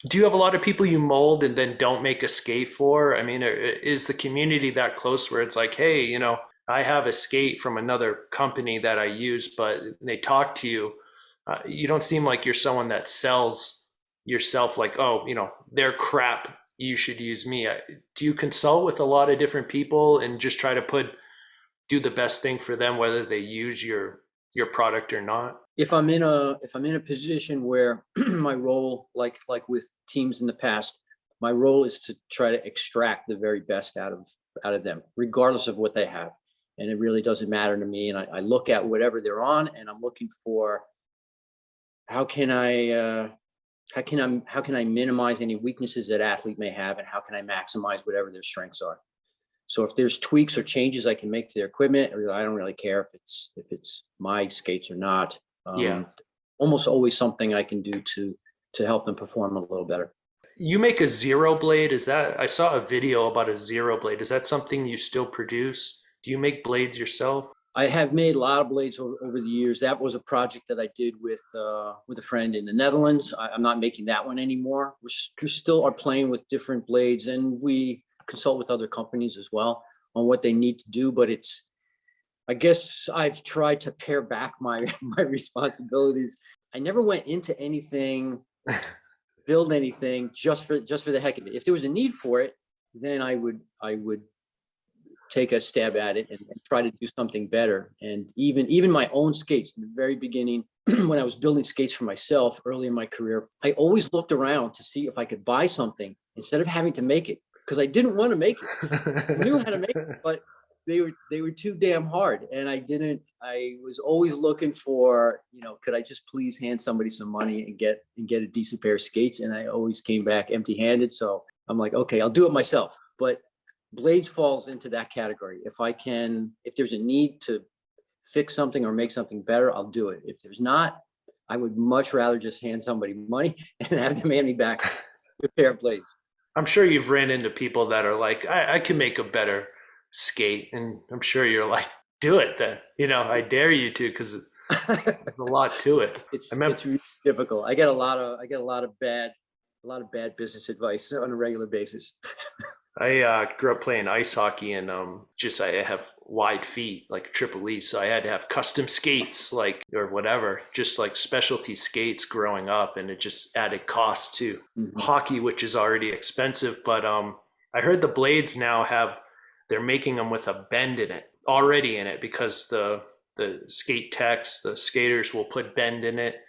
Do you have a lot of people you mold and then don't make a skate for? I mean, is the community that close where it's like, hey, I have a skate from another company that I use, but they talk to you. You don't seem like you're someone that sells yourself like, oh, they're crap. You should use me. Do you consult with a lot of different people and just try to do the best thing for them, whether they use your product or not? If I'm in a position where my role, like with teams in the past, my role is to try to extract the very best out of them, regardless of what they have. And it really doesn't matter to me. And I look at whatever they're on, and I'm looking for how can I how can I minimize any weaknesses that athlete may have, and how can I maximize whatever their strengths are. So if there's tweaks or changes I can make to their equipment, or I don't really care if it's my skates or not. Yeah. Almost always something I can do to help them perform a little better. You make a zero blade. I saw a video about a zero blade. Is that something you still produce? Do you make blades yourself? I have made a lot of blades over the years. That was a project that I did with a friend in the Netherlands. I'm not making that one anymore. We still are playing with different blades, and we consult with other companies as well on what they need to do. But I guess I've tried to pare back my my responsibilities. I never went into anything, build anything just for the heck of it. If there was a need for it, then I would take a stab at it and try to do something better. And even my own skates in the very beginning, when I was building skates for myself early in my career, I always looked around to see if I could buy something instead of having to make it, because I didn't want to make it. I knew how to make it, but they were too damn hard, and I was always looking for, could I just please hand somebody some money and get a decent pair of skates, and I always came back empty-handed. So I'm like, okay, I'll do it myself. But blades falls into that category. If there's a need to fix something or make something better, I'll do it. If there's not, I would much rather just hand somebody money and have them hand me back a pair of blades. I'm sure you've ran into people that are like, I can make a better skate. And I'm sure you're like, do it then. I dare you to, because there's a lot to it. I it's remember it's really difficult. I get a lot of bad business advice on a regular basis. I grew up playing ice hockey, and just I have wide feet like triple E, so I had to have custom skates, like, or whatever, just like specialty skates growing up, and it just added cost to Mhm. hockey, which is already expensive. But I heard the blades now they're making them with a bend in it already in it, because the skate techs, the skaters will put bend in it.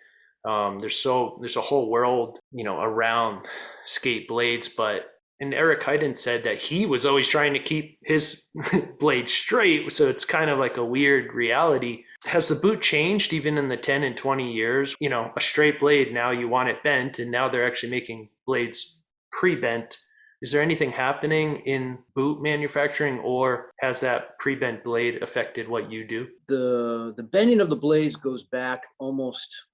There's a whole world, around skate blades. But and Eric Heiden said that he was always trying to keep his blade straight, so it's kind of like a weird reality. Has the boot changed even in the 10 and 20 years? A straight blade, now you want it bent, and now they're actually making blades pre-bent. Is there anything happening in boot manufacturing, or has that pre-bent blade affected what you do? The bending of the blades goes back almost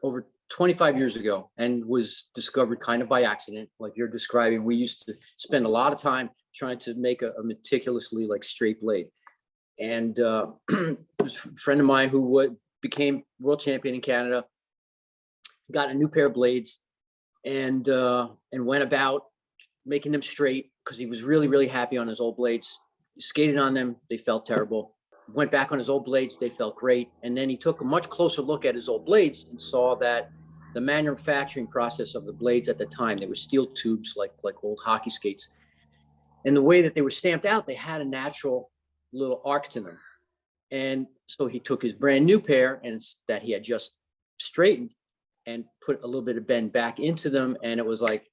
over 25 years ago, and was discovered kind of by accident, like you're describing. We used to spend a lot of time trying to make a meticulously like straight blade. And a friend of mine who became world champion in Canada got a new pair of blades, and went about making them straight because he was really, really happy on his old blades. He skated on them, they felt terrible. Went back on his old blades, they felt great. And then he took a much closer look at his old blades and saw that the manufacturing process of the blades at the time, they were steel tubes like old hockey skates. And the way that they were stamped out, they had a natural little arc to them. And so he took his brand new pair, and that he had just straightened, and put a little bit of bend back into them. And it was like,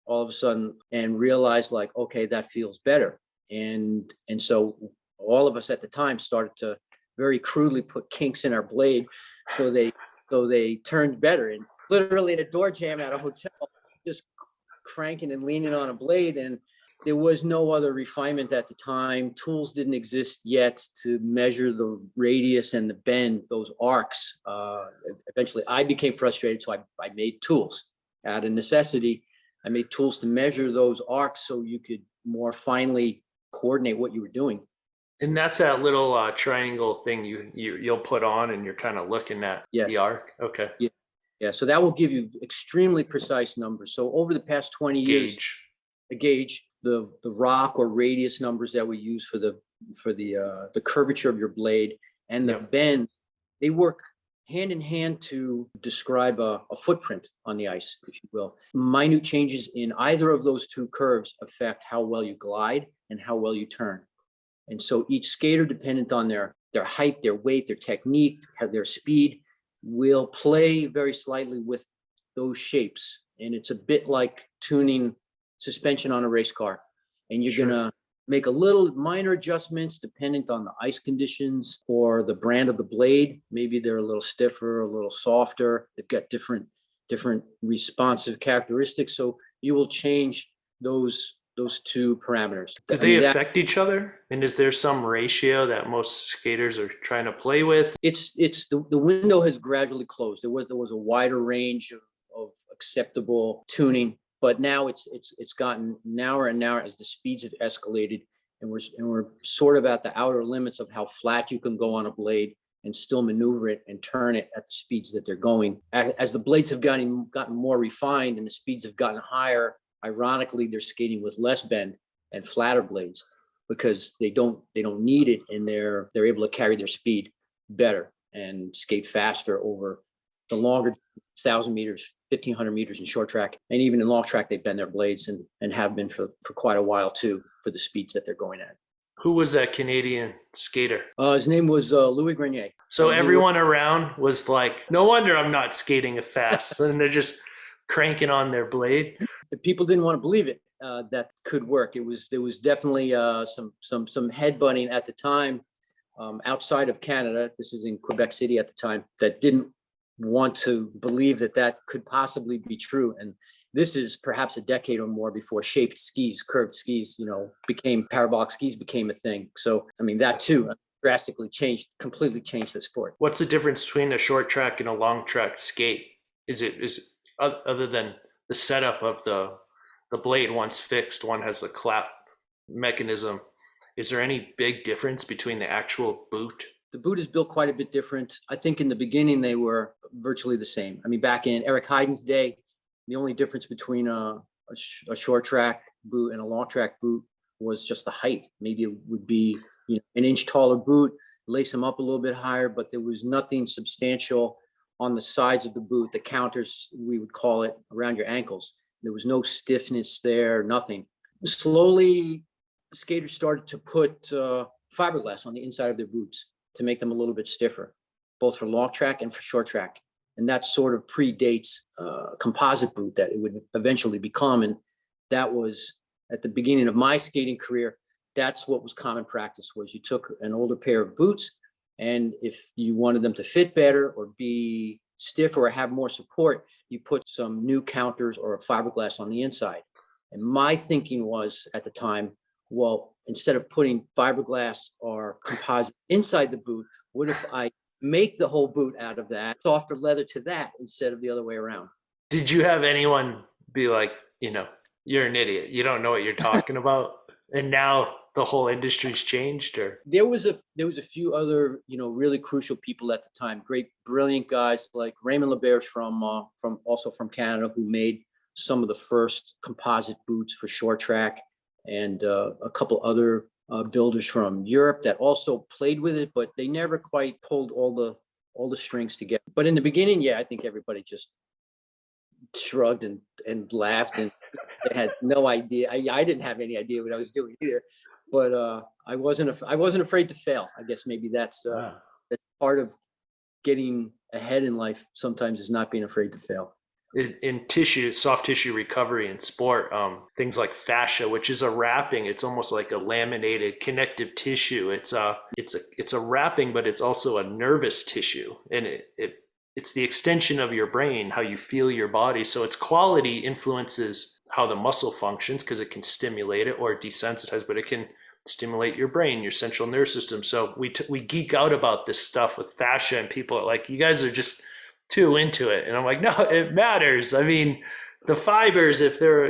all of a sudden, and realized like, okay, that feels better. And so all of us at the time started to very crudely put kinks in our blade, so they turned better. And literally in a door jam at a hotel, just cranking and leaning on a blade. And there was no other refinement at the time. Tools didn't exist yet to measure the radius and the bend, those arcs. Eventually I became frustrated, so I made tools out of necessity. I made tools to measure those arcs so you could more finely coordinate what you were doing. And that's that little triangle thing you'll put on, and you're kind of looking at the Yes. arc. Okay. Yeah. Yeah, so that will give you extremely precise numbers. So over the past 20 years, Gauge. the gauge, the rock or radius numbers that we use for the curvature of your blade and the Yep. bend, they work hand in hand to describe a footprint on the ice, if you will. Minute changes in either of those two curves affect how well you glide and how well you turn. And so each skater, dependent on their height, their weight, their technique, their speed, will play very slightly with those shapes. And it's a bit like tuning suspension on a race car. And you're Sure. gonna make a little minor adjustments dependent on the ice conditions or the brand of the blade. Maybe they're a little stiffer, a little softer. They've got different responsive characteristics. So you will change those two parameters. Do they affect each other? And is there some ratio that most skaters are trying to play with? It's the window has gradually closed. There was a wider range of acceptable tuning, but now it's gotten narrower and narrower as the speeds have escalated, and we're sort of at the outer limits of how flat you can go on a blade and still maneuver it and turn it at the speeds that they're going. As the blades have gotten more refined and the speeds have gotten higher, ironically, they're skating with less bend and flatter blades because they don't need it, and they're able to carry their speed better and skate faster over the longer 1,000 meters, 1,500 meters in short track. And even in long track, they bend their blades and have been for quite a while too, for the speeds that they're going at. Who was that Canadian skater? His name was Louis Grenier. So everyone around was like, no wonder I'm not skating fast. And they're just cranking on their blade. The people didn't want to believe it, that could work. There was definitely some headbutting at the time outside of Canada. This is in Quebec City at the time, that didn't want to believe that could possibly be true. And this is perhaps a decade or more before shaped skis, curved skis, parabolic skis became a thing. So, I mean, that too drastically completely changed the sport. What's the difference between a short track and a long track skate? Is it other than the setup of the blade, one's fixed, one has the clap mechanism? Is there any big difference between the actual boot? The boot is built quite a bit different. I think in the beginning they were virtually the same. I mean, back in Eric Heiden's day, the only difference between a short track boot and a long track boot was just the height. Maybe it would be an inch taller boot, lace them up a little bit higher, but there was nothing substantial on the sides of the boot, the counters, we would call it, around your ankles. There was no stiffness there, nothing. Slowly, skaters started to put fiberglass on the inside of their boots to make them a little bit stiffer, both for long track and for short track. And that sort of predates composite boot that it would eventually become. And that was at the beginning of my skating career. That's what was common practice, was you took an older pair of boots, and if you wanted them to fit better or be stiff or have more support, you put some new counters or a fiberglass on the inside. And my thinking was at the time, well, instead of putting fiberglass or composite inside the boot, what if I make the whole boot out of that, softer leather to that, instead of the other way around? Did you have anyone be like, you're an idiot, you don't know what you're talking about? And now the whole industry's changed? Or there was a few other really crucial people at the time, great brilliant guys like Raymond Laberge from Canada, who made some of the first composite boots for short track, and a couple other builders from Europe that also played with it, but they never quite pulled all the strings together. But in the beginning, yeah, I think everybody just shrugged and laughed, and they had no idea. I didn't have any idea what I was doing either, but I wasn't afraid to fail. I guess maybe that's part of getting ahead in life. Sometimes is not being afraid to fail. In soft tissue recovery in sport, things like fascia, which is a wrapping, it's almost like a laminated connective tissue. It's a wrapping, but it's also a nervous tissue, and it's the extension of your brain, how you feel your body. So its quality influences how the muscle functions, because it can stimulate it or desensitize, but it can stimulate your brain, your central nervous system. So we geek out about this stuff with fascia, and people are like, you guys are just too into it. And I'm like, no, it matters. I mean, the fibers, if they're,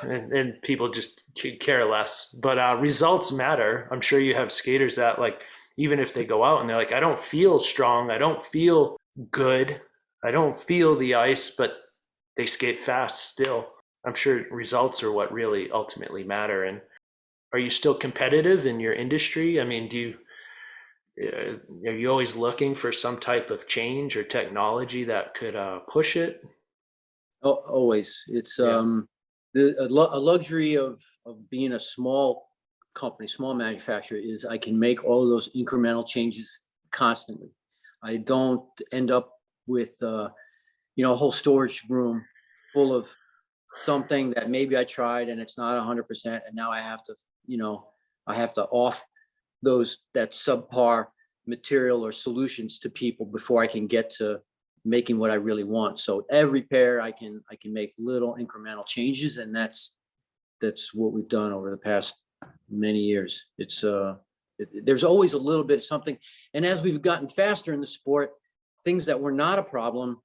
and people just care less, but results matter. I'm sure you have skaters that, like, even if they go out and they're like, I don't feel strong, I don't feel good, I don't feel the ice, but they skate fast still. I'm sure results are what really ultimately matter. And are you still competitive in your industry? I mean, are you always looking for some type of change or technology that could push it? Oh, always. It's Yeah. a luxury of being a small company, small manufacturer is I can make all of those incremental changes constantly. I don't end up with a whole storage room full of something that maybe I tried and it's not 100%, and now I have to, I have to off that subpar material or solutions to people before I can get to making what I really want. So every pair I can make little incremental changes, and that's what we've done over the past many years. There's always a little bit of something, and as we've gotten faster in the sport, things that were not a problem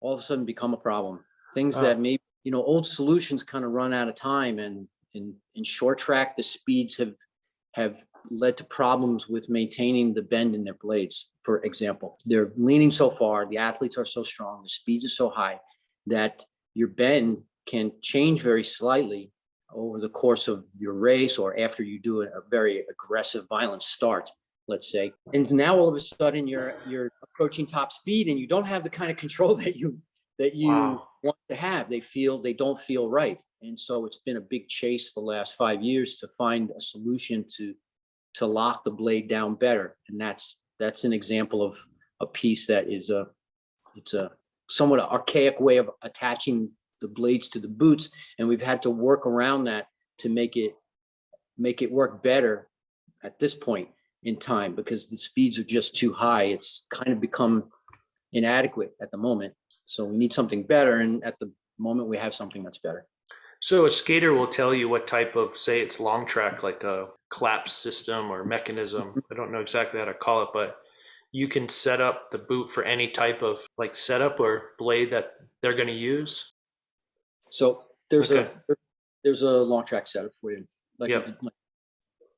all of a sudden become a problem. Things Uh, that maybe old solutions kind of run out of time, and in short track the speeds have led to problems with maintaining the bend in their blades. For example, they're leaning so far, the athletes are so strong, the speeds are so high that your bend can change very slightly over the course of your race or after you do a very aggressive, violent start, let's say. And now all of a sudden you're approaching top speed and you don't have the kind of control that you wow. want to have. They don't feel right. And so it's been a big chase the last 5 years to find a solution to lock the blade down better. And that's an example of a piece that it's a somewhat archaic way of attaching the blades to the boots, and we've had to work around that to make it work better at this point in time because the speeds are just too high. It's kind of become inadequate at the moment. So we need something better, and at the moment we have something that's better. So a skater will tell you what type of, say it's long track, like a collapse system or mechanism. I don't know exactly how to call it, but you can set up the boot for any type of like setup or blade that they're going to use. So there's Okay. a long track setup for you. Like Yep.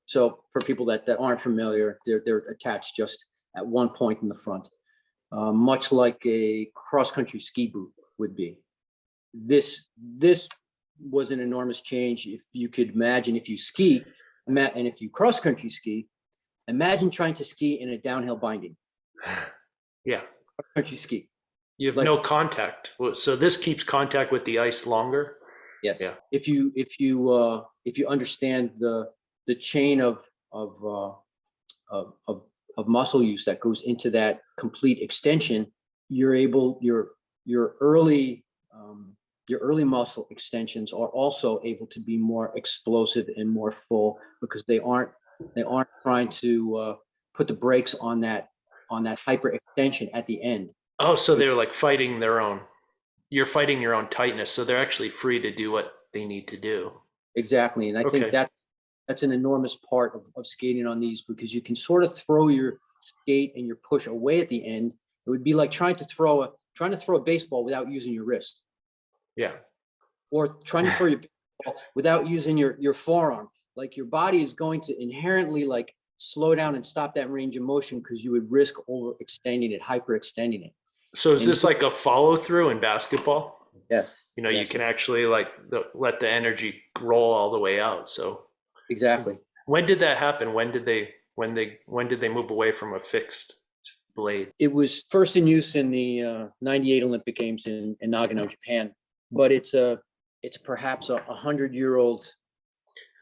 so for people that aren't familiar, they're attached just at one point in the front, much like a cross country ski boot would be. This was an enormous change. If you could imagine, if you ski, and if you cross country ski, imagine trying to ski in a downhill binding. Yeah. Country ski, You have like no contact. So this keeps contact with the ice longer. yes. Yeah. If you understand the chain of, of of muscle use that goes into that complete extension, you're able your early your early muscle extensions are also able to be more explosive and more full because they aren't trying to put the brakes on that hyper extension at the end. Oh, so they're like fighting their own. You're fighting your own tightness, so they're actually free to do what they need to do. Exactly, and I think Okay. that's an enormous part of skating on these because you can sort of throw your skate and your push away at the end. It would be like trying to throw a baseball without using your wrist, Yeah. or trying to throw your baseball without using your forearm. Like your body is going to inherently like slow down and stop that range of motion because you would risk overextending it, hyperextending it. So is And this like a follow through in basketball? yes, You yes, can actually like let the energy roll all the way out. So exactly. when did that happen? When did they move away from a fixed blade? It was first in use in the '98 Olympic Games in Nagano, Japan, but it's perhaps a 100-year-old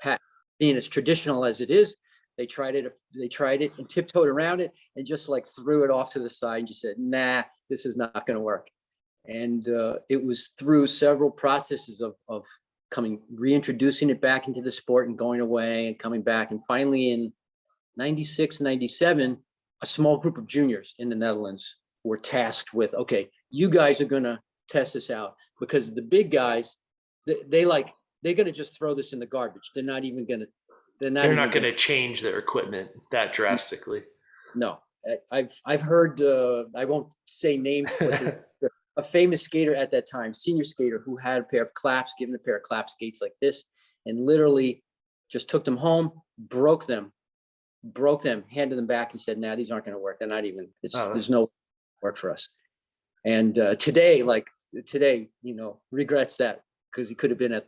patent. Being as traditional as it is, they tried it and tiptoed around it and just like threw it off to the side and just said, "Nah, this is not going to work." And it was through several processes of reintroducing it back into the sport and going away and coming back, and finally in '96, '97, a small group of juniors in the Netherlands were tasked with, okay, you guys are going to test this out because the big guys, they're going to just throw this in the garbage. They're not They're even not going going to change their equipment that to, drastically. no. I've heard, I won't say names, but a famous skater at that time, senior skater who had a pair of claps, given a pair of clap skates like this, and literally just took them home, broke them, handed them back, and said, "Nah, these aren't going to work. They're not even. Oh, There's no work for us." And today, regrets that, because he could have been at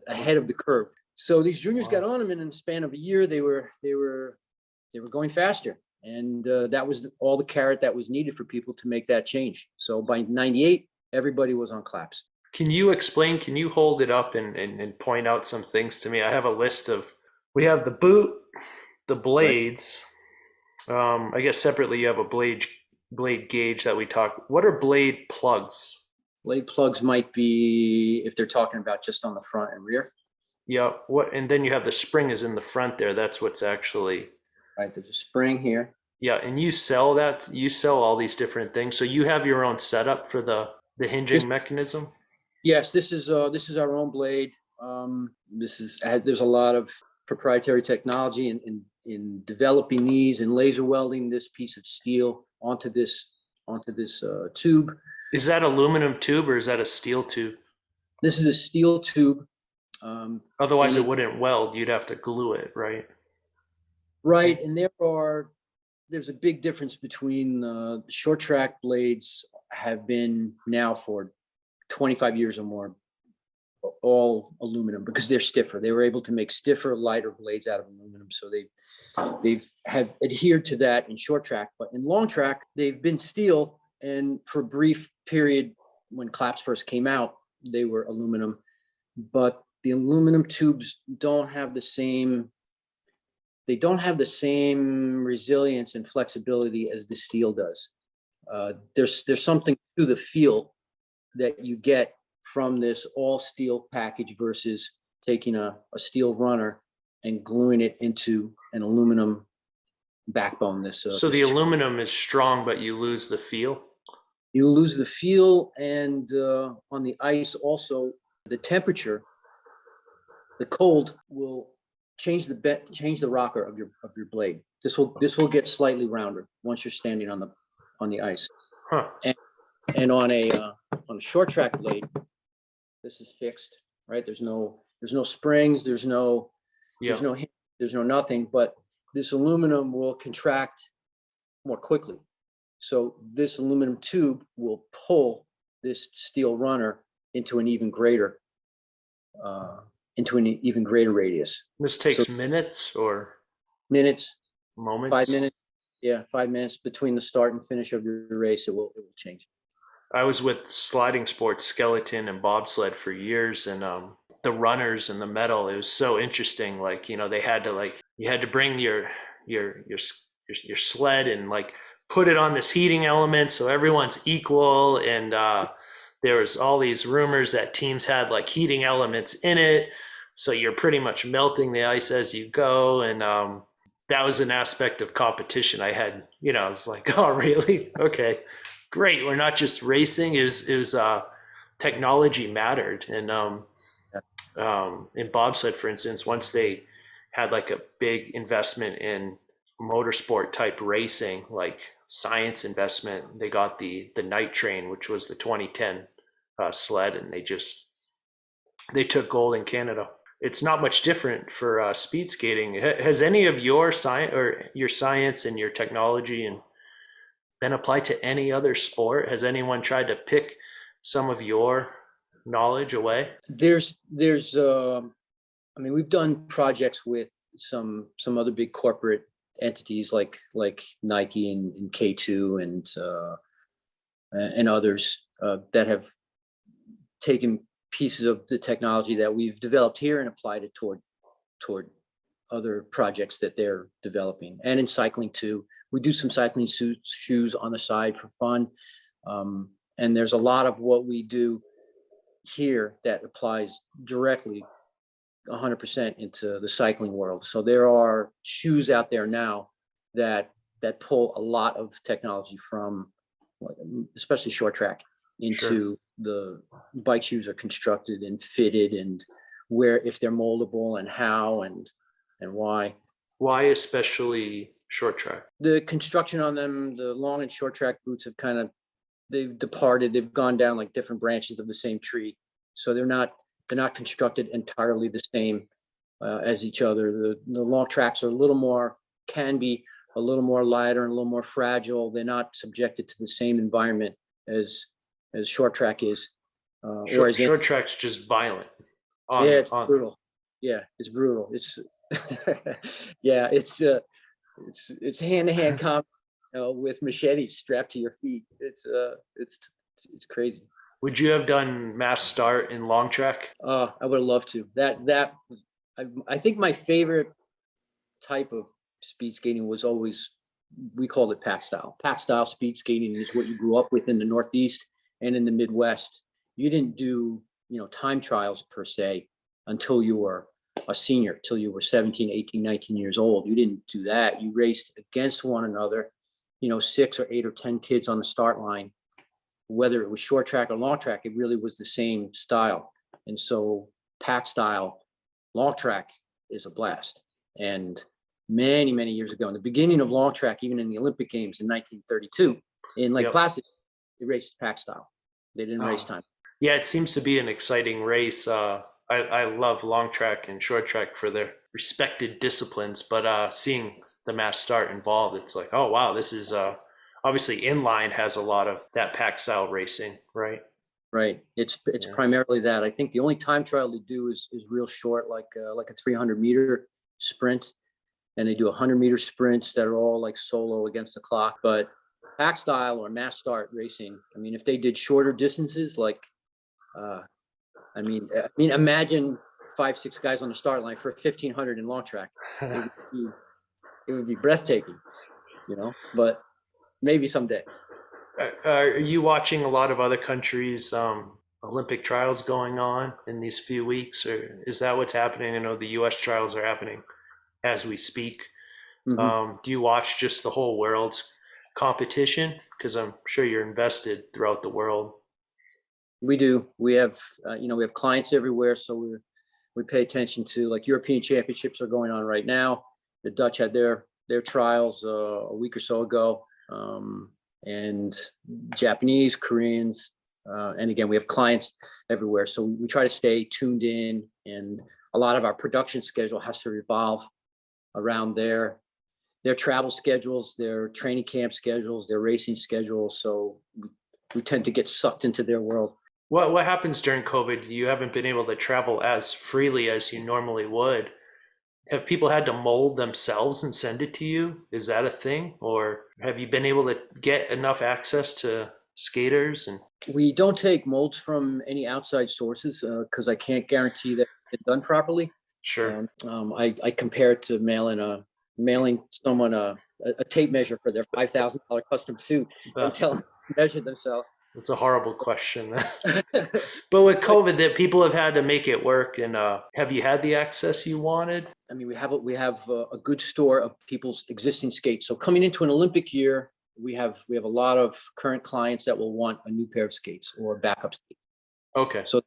ahead of the curve. So these juniors got on him, and in the span of a year, they were going faster. And that was all the carrot that was needed for people to make that change. So by 98, everybody was on claps. Can you explain, can you hold it up and point out some things to me? I have a list of, we have the boot, the Right. blades. I guess separately you have a blade gauge that we talk. What are blade plugs? Blade plugs might be if they're talking about just on the front and rear. Yeah, what, and then you have the spring is in the front there. That's what's actually, Right. There's a spring here. yeah, and you sell that, you sell all these different things. So you have your own setup for the This, hinging mechanism? yes, this is our own blade. There's a lot of proprietary technology in developing these and laser welding this piece of steel onto this tube. Is that aluminum tube or is that a steel tube? This is a steel tube. Otherwise And it wouldn't weld. You'd have to glue it, right? right, and there's a big difference between short track blades have been now for 25 years or more all aluminum, because they're stiffer. They were able to make stiffer, lighter blades out of aluminum, so they've have adhered to that in short track. But in long track, they've been steel, and for a brief period when claps first came out, they were aluminum. But the aluminum tubes don't have the same resilience and flexibility as the steel does. There's something to the feel that you get from this all steel package versus taking a steel runner and gluing it into an aluminum backbone. So the aluminum is strong, but you lose the feel? You lose the feel, and on the ice also, the temperature, the cold will change the rocker of your blade. This will get slightly rounder once you're standing on the ice. Huh. And on a short track blade, this is fixed, right? There's no springs, there's no nothing, but this aluminum will contract more quickly. So this aluminum tube will pull this steel runner into an even greater radius. This takes minutes or Minutes, moments? 5 minutes. Yeah, 5 minutes between the start and finish of your race. It will change. I was with sliding sports, skeleton and bobsled for years, and the runners and the metal, it was so interesting. Like, they had to, you had to bring your sled and put it on this heating element so everyone's equal. And there was all these rumors that teams had heating elements in it, so you're pretty much melting the ice as you go. And that was an aspect of competition I had. I was like, oh really? Okay, great. We're not just racing. It was technology mattered. And in bobsled, for instance, once they had a big investment in motorsport type racing, science investment, they got the night train, which was the 2010 sled, and they took gold in Canada. It's not much different for speed skating. Has any of your science and your technology and been applied to any other sport? Has anyone tried to pick some of your knowledge away? We've done projects with some other big corporate entities like Nike and K2 and others that have taken pieces of the technology that we've developed here and applied it toward other projects that they're developing. And in cycling too, we do some cycling shoes on the side for fun. And there's a lot of what we do here that applies directly 100% into the cycling world. So there are shoes out there now that pull a lot of technology from, especially short track, into the bike shoes are constructed and fitted, and where, if they're moldable, and how and why. Why especially short track? The construction on them, the long and short track boots have they've gone down like different branches of the same tree. So they're not constructed entirely the same as each other. The long tracks are can be a little more lighter and a little more fragile. They're not subjected to the same environment as short track is, or Short as in, short track's just violent yeah, on it's on. brutal. Yeah, it's brutal. It's yeah, it's hand to hand combat, with machetes strapped to your feet. It's crazy. Would you have done mass start in long track? I would have loved to. I think my favorite type of speed skating was always, we called it pack style. Pack style speed skating is what you grew up with in the Northeast and in the Midwest. You didn't do, time trials per se until you were a senior, till you were 17, 18, 19 years old. You didn't do that. You raced against one another, 6 or 8 or 10 kids on the start line. Whether it was short track or long track, it really was the same style. And so pack style, long track is a blast. And many, many years ago, in the beginning of long track, even in the Olympic Games in 1932, in Lake Yep. Placid, they raced pack style. They didn't race Oh. time. Yeah, it seems to be an exciting race. I love long track and short track for their respected disciplines, but seeing the mass start involved, it's like, oh wow, this is obviously inline has a lot of that pack style racing, right? Right. It's Yeah. primarily that. I think the only time trial they do is real short, like a 300-meter sprint, and they do 100-meter sprints that are all like solo against the clock. But pack style or mass start racing, I mean, if they did shorter distances, like uh, imagine 5, 6 guys on the start line for 1,500 in long track. It would be it would be breathtaking, But maybe someday. Are you watching a lot of other countries' Olympic trials going on in these few weeks, or is that what's happening? I know the U.S. trials are happening as we speak. Hmm. Do you watch just the whole world's competition? Because I'm sure you're invested throughout the world. We do. We have clients everywhere, so we pay attention to, like, European championships are going on right now. The Dutch had their trials a week or so ago, and Japanese, Koreans, and again, we have clients everywhere. So we try to stay tuned in, and a lot of our production schedule has to revolve around their travel schedules, their training camp schedules, their racing schedules. So we tend to get sucked into their world. What happens during COVID? You haven't been able to travel as freely as you normally would. Have people had to mold themselves and send it to you? Is that a thing? Or have you been able to get enough access to skaters? And We don't take molds from any outside sources because I can't guarantee that it's done properly. sure. I compare it to mailing someone a tape measure for their $5,000 custom suit and tell them to measure themselves. That's a horrible question. But with COVID, that people have had to make it work. And have you had the access you wanted? I mean, we have a good store of people's existing skates. So coming into an Olympic year, we have a lot of current clients that will want a new pair of skates or backup skates. Okay. So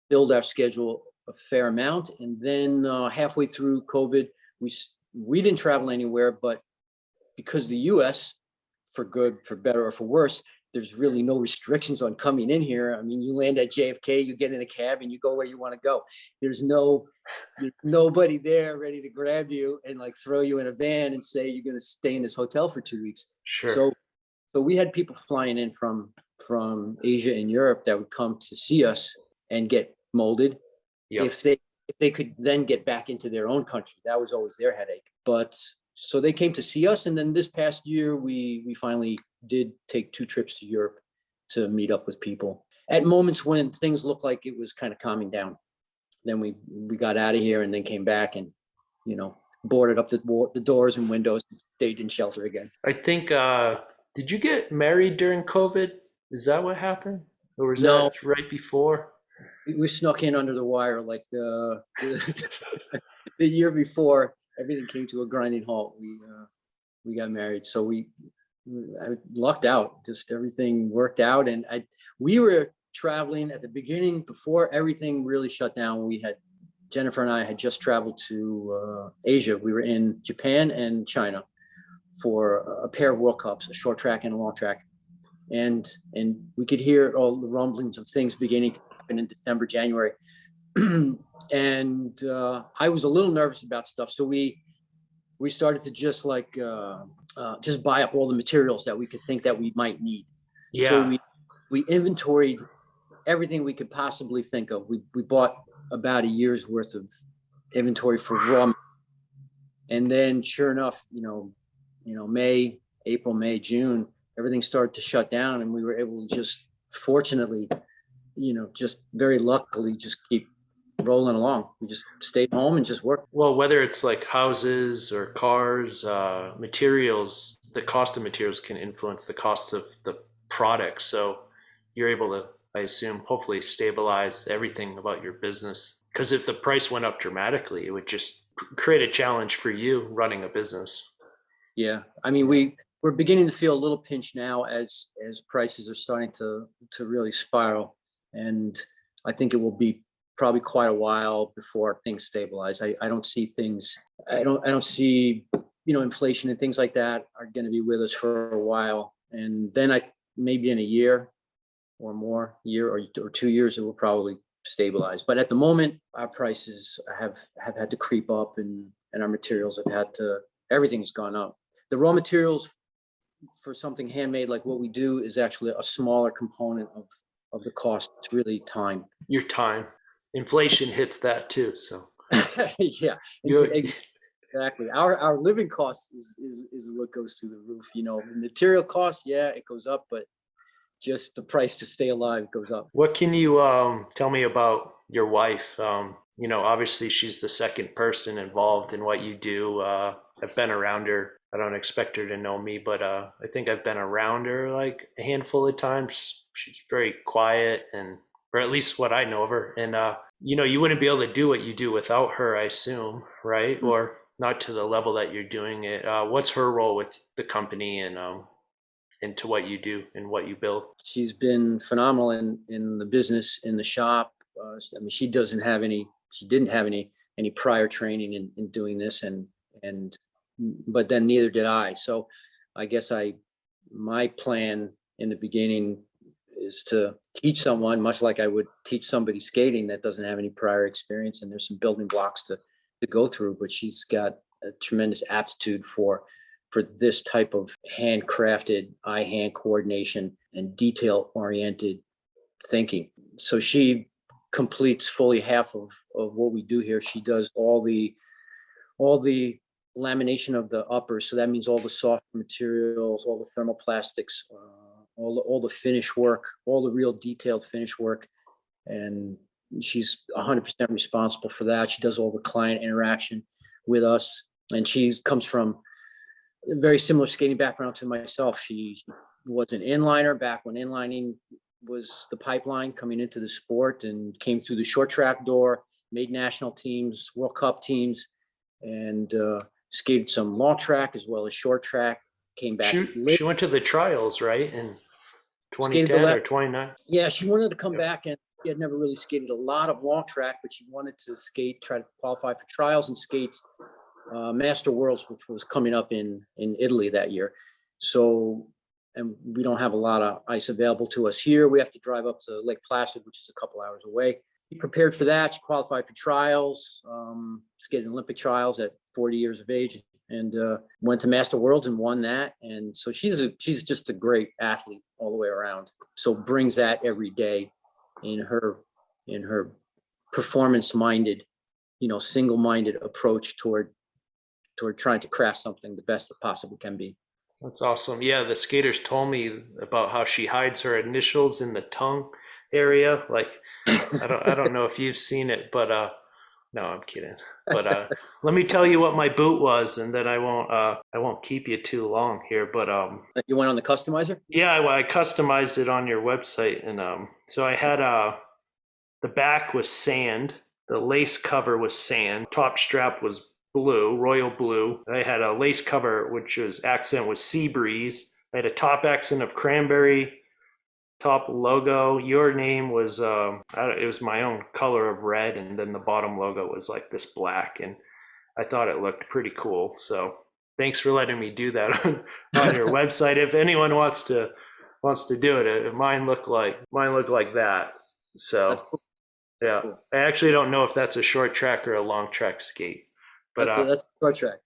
build our schedule a fair amount, and then halfway through COVID, we didn't travel anywhere, but because the U.S., for good, for better, or for worse, there's really no restrictions on coming in here. I mean, you land at JFK, you get in a cab, and you go where you want to go. There's nobody there ready to grab you and like throw you in a van and say you're going to stay in this hotel for 2 weeks. Sure. So we had people flying in from Asia and Europe that would come to see us and get molded. Yep. If they could then get back into their own country. That was always their headache. But so they came to see us, and then this past year we finally did take 2 trips to Europe to meet up with people at moments when things looked like it was kind of calming down. Then we got out of here and then came back and boarded up the doors and windows and stayed in shelter again. I think, did you get married during COVID? Is that what happened? Or was No, that right before? we snuck in under the wire like the year before everything came to a grinding halt. We got married, so I lucked out. Just everything worked out, and we were traveling at the beginning before everything really shut down. Jennifer and I had just traveled to Asia. We were in Japan and China for a pair of World Cups, a short track and a long track, and we could hear all the rumblings of things beginning to happen in December, January. And I was a little nervous about stuff, so we started to just just buy up all the materials that we could think that we might need. Yeah. So we inventoried everything we could possibly think of. We bought about a year's worth of inventory for raw, and then sure enough, May, April, May, June, everything started to shut down, and we were able to just, fortunately, just very luckily, just keep rolling along. We just stayed home and just worked. Well, whether it's like houses or cars, materials, the cost of materials can influence the cost of the product. So you're able to, I assume, hopefully stabilize everything about your business. Because if the price went up dramatically, it would just create a challenge for you running a business. Yeah, I mean, we're beginning to feel a little pinch now as prices are starting to really spiral, and I think it will be probably quite a while before things stabilize. I don't see things. I don't see inflation and things like that are going to be with us for a while, and then maybe in a year or more, year or 2 years, it will probably stabilize. But at the moment, our prices have had to creep up, and our materials have had to. Everything's gone up. The raw materials for something handmade like what we do is actually a smaller component of the cost. It's really time. Your time. Inflation hits that too. So Yeah, you exactly. Our living cost is what goes through the roof. Material cost, yeah, it goes up, but just the price to stay alive goes up. What can you tell me about your wife? Obviously she's the second person involved in what you do. I've been around her. I don't expect her to know me, but I think I've been around her like a handful of times. She's very quiet, or at least what I know of her. And you wouldn't be able to do what you do without her, I assume, right? Or not to the level that you're doing it. What's her role with the company and into what you do and what you build? She's been phenomenal in the business, in the shop. I mean, she didn't have any prior training in doing this, but then neither did I. So I guess my plan in the beginning is to teach someone, much like I would teach somebody skating that doesn't have any prior experience, and there's some building blocks to go through, but she's got a tremendous aptitude for this type of handcrafted eye-hand coordination and detail-oriented thinking. So she completes fully half of what we do here. She does all the lamination of the uppers. So that means all the soft materials, all the thermoplastics, all the finish work, all the real detailed finish work. And she's 100% responsible for that. She does all the client interaction with us. And she comes from a very similar skating background to myself. She was an inliner back when inlining was the pipeline coming into the sport, and came through the short track door, made national teams, World Cup teams, and skated some long track as well as short track. Came back She went to the trials, right? In skated 2010 or 29? Yeah, she wanted to come back, and she had never really skated a lot of long track, but she wanted to try to qualify for trials and skate Master Worlds, which was coming up in Italy that year. So, and we don't have a lot of ice available to us here. We have to drive up to Lake Placid, which is a couple hours away. She prepared for that. She qualified for trials, skated Olympic trials at 40 years of age, and went to Master Worlds and won that. And so she's just a great athlete all the way around. So brings that every day in her performance-minded, single-minded approach toward trying to craft something the best it possibly can be. That's awesome. Yeah, the skaters told me about how she hides her initials in the tongue area. Like, I don't know if you've seen it, but no, I'm kidding. But let me tell you what my boot was, and then I won't keep you too long here. But You went on the customizer? yeah, I customized it on your website, and so I had the back was sand, the lace cover was sand, top strap was blue, royal blue. I had a lace cover which was accent was sea breeze. I had a top accent of cranberry, top logo. Your name was it was my own color of red, and then the bottom logo was like this black, and I thought it looked pretty cool. So thanks for letting me do that on your website. If anyone wants to do it, mine look like that. So Cool. yeah, Cool. I actually don't know if that's a short track or a long track skate, but That's a short track.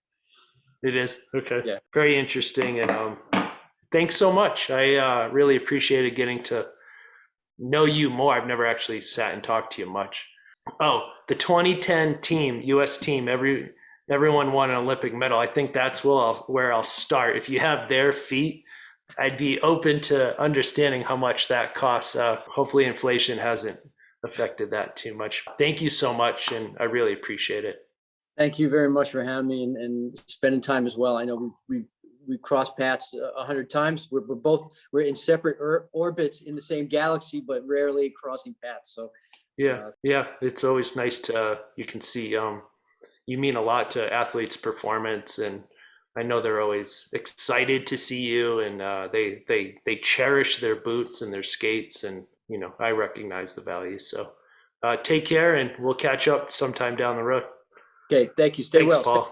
it is. Okay. Yeah. Very interesting. And thanks so much. I really appreciated getting to know you more. I've never actually sat and talked to you much. Oh, the 2010 team, U.S. team, everyone won an Olympic medal. I think that's where I'll start. If you have their feet, I'd be open to understanding how much that costs. Hopefully, inflation hasn't affected that too much. Thank you so much, and I really appreciate it. Thank you very much for having me and spending time as well. I know we crossed paths 100 times. We're in separate orbits in the same galaxy, but rarely crossing paths. So Yeah, yeah, it's always nice to you can see you mean a lot to athletes' performance, and I know they're always excited to see you, and they cherish their boots and their skates, and I recognize the value. So take care, and we'll catch up sometime down the road. okay, thank you. Stay Thanks, well. Paul.